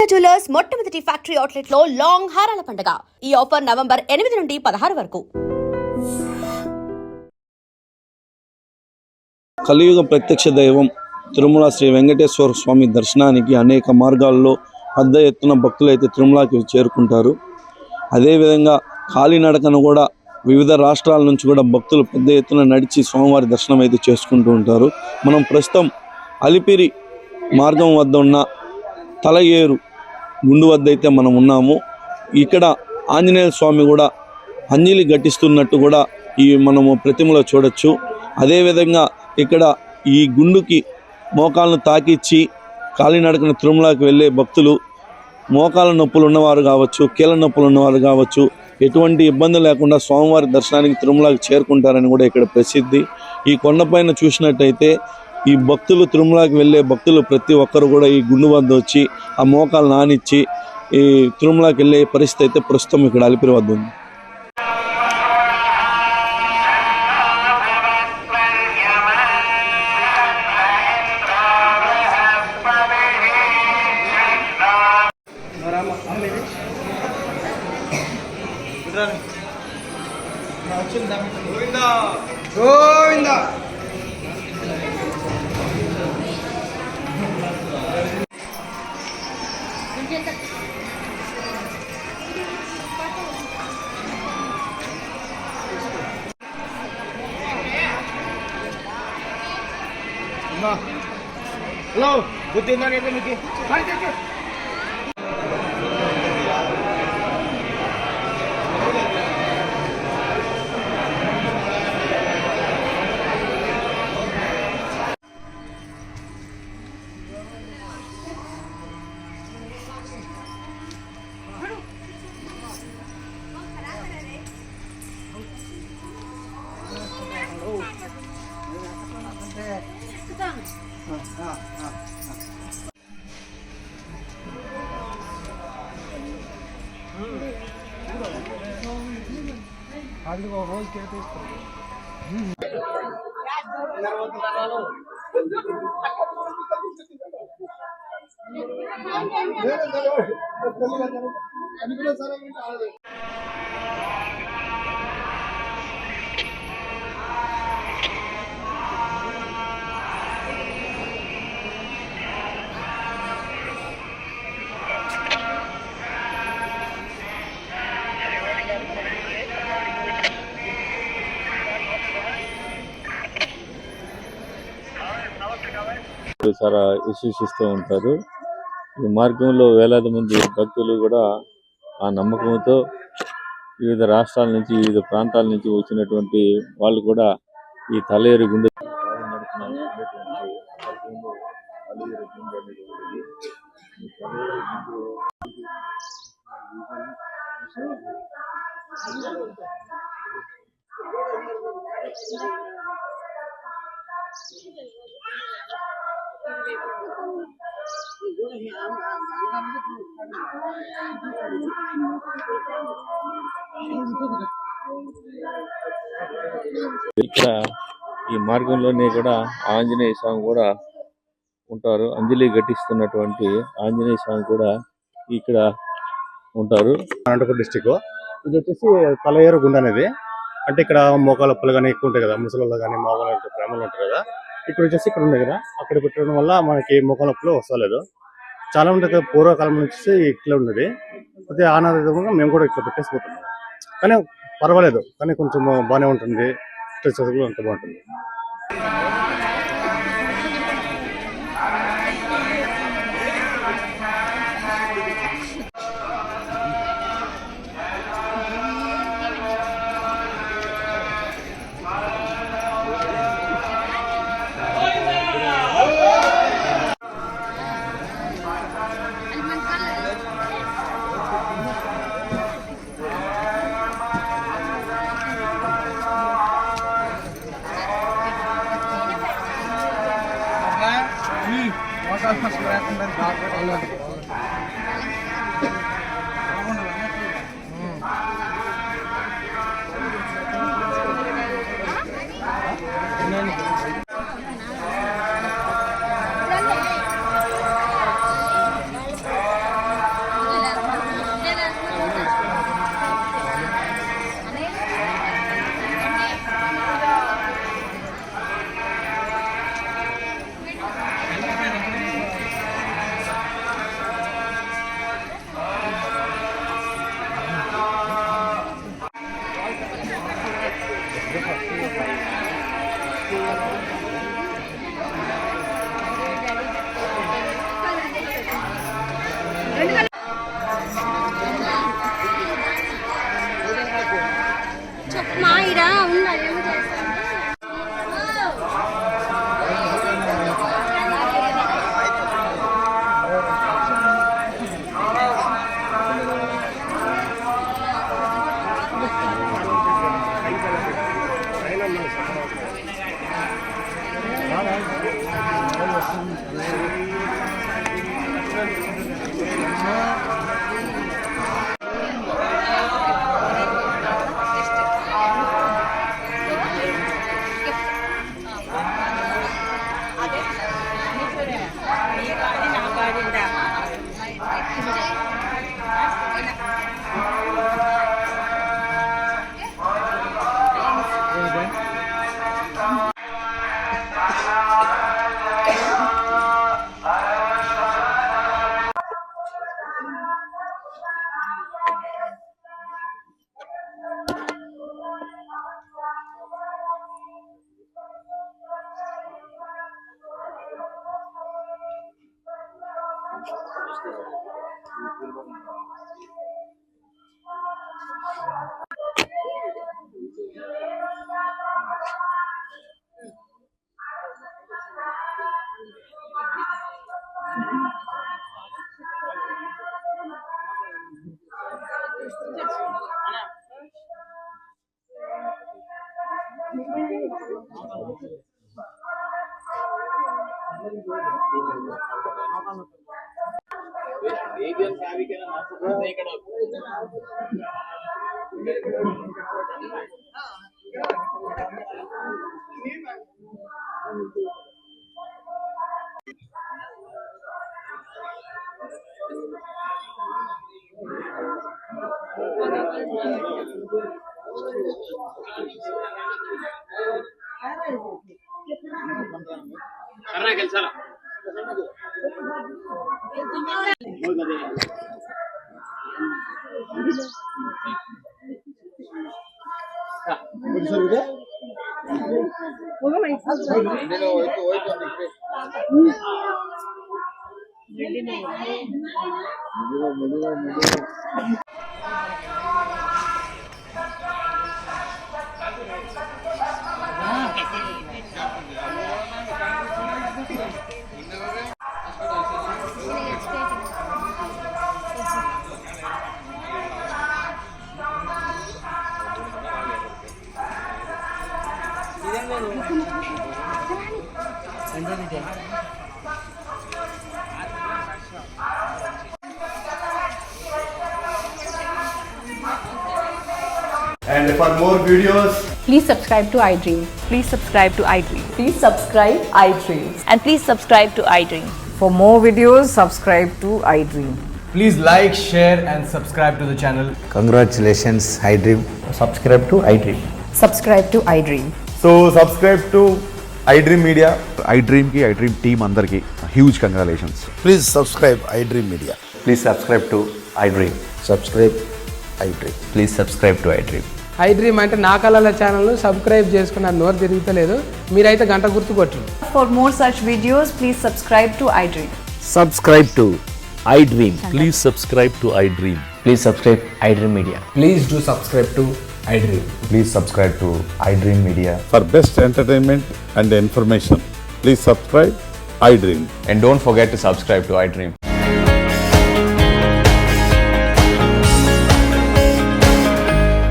Jewellers మొట్టమొదటి factory outlet లో long హారాల పండుగ. ఈ ఆఫర్ నవంబర్ 8 నుండి 16 వరకు. కలియుగ ప్రత్యక్ష దైవం తిరుమల శ్రీ వెంకటేశ్వర స్వామి దర్శనానికి అనేక మార్గాల్లో పెద్ద ఎత్తున భక్తులు అయితే తిరుమలకి చేరుకుంటారు. అదేవిధంగా కాలినడకను కూడా వివిధ రాష్ట్రాల నుంచి కూడా భక్తులు పెద్ద ఎత్తున నడిచి స్వామివారి దర్శనం అయితే చేసుకుంటూ ఉంటారు. మనం ప్రస్తుతం అలిపిరి మార్గం వద్ద ఉన్న తలయేరు గుండు వద్ద అయితే మనం ఉన్నాము. ఇక్కడ ఆంజనేయ స్వామి కూడా అంజలి ఘటిస్తున్నట్టు కూడా మనము ప్రతిమలో చూడొచ్చు. అదేవిధంగా ఇక్కడ ఈ గుండుకి మోకాలను తాకిచ్చి కాలినడకన తిరుమలకి వెళ్ళే భక్తులు మోకాల నొప్పులు ఉన్నవారు కావచ్చు, కీళ్ళ నొప్పులు ఉన్నవారు కావచ్చు, ఎటువంటి ఇబ్బంది లేకుండా స్వామివారి దర్శనానికి తిరుమలకి చేరుకుంటారని కూడా ఇక్కడ ప్రసిద్ధి. ఈ కొండపైన చూసినట్టయితే ఈ భక్తులు తిరుమలకి వెళ్ళే భక్తులు ప్రతి ఒక్కరు కూడా ఈ గుండు వద్ద వచ్చి ఆ మోకాలు నానిచ్చి ఈ తిరుమలకి వెళ్ళే పరిస్థితి అయితే ప్రస్తుతం ఇక్కడ అలిపిరి వద్ద ఉంది. గోవిందా హలో బుద్ధి ఉందండి మీకు చాలా విశ్వసిస్తూ ఉంటారు. ఈ మార్గంలో వేలాది మంది భక్తులు కూడా ఆ నమ్మకంతో వివిధ రాష్ట్రాల నుంచి వివిధ ప్రాంతాల నుంచి వచ్చినటువంటి వాళ్ళు కూడా ఈ తలయేరు గుండె ఇక్కడ ఈ మార్గంలోనే కూడా ఆంజనేయ స్వామి కూడా ఉంటారు. అంజలి ఘటిస్తున్నటువంటి ఆంజనేయ స్వామి కూడా ఇక్కడ ఉంటారు. అనంతపురం డిస్టిక్ ఇది వచ్చేసి తలయేరు గుండ అనేది. అంటే ఇక్కడ మోకాల నొప్పులు కానీ ఎక్కువ ఉంటాయి కదా, ముసలిలో కానీ మామూలు ప్రేమలు ఉంటారు కదా. ఇక్కడ వచ్చేసి ఇక్కడ ఉంది కదా, అక్కడ పెట్టడం వల్ల మనకి మోకాల నొప్పులు వస్తలేదు. చాలా మంది పూర్వకాలం నుంచి ఇట్లా ఉన్నది. అదే ఆనందంగా మేము కూడా ఇట్లా పెట్టేసిపోతున్నాం. కానీ పర్వాలేదు, కానీ కొంచెం బాగానే ఉంటుంది. స్ట్రెస్ అంత బాగుంటుంది. And for more videos, Please subscribe to iDream. Please subscribe to iDream. Please subscribe iDream. And please subscribe to iDream. For more videos, subscribe to iDream. please like, share and subscribe to the channel. Congratulations, iDream. subscribe to iDream. Subscribe to iDream. So subscribe to iDream Media. iDream team andarki huge congratulations. Please subscribe iDream Media. Please subscribe to iDream. Subscribe iDream. Please subscribe to iDream. iDream అంటే నా కళల ఛానల్ను subscribe చేసుకున్న నోరు తిరుగుతలేదు మీరైతే గంట గుర్తు కొట్టండి. For more such videos, please subscribe to iDream. Subscribe to iDream. Please subscribe to iDream. Please subscribe iDream Media. Please do subscribe to iDream. Please subscribe to iDream Media. For best entertainment and information, please subscribe iDream. And don't forget to subscribe to iDream.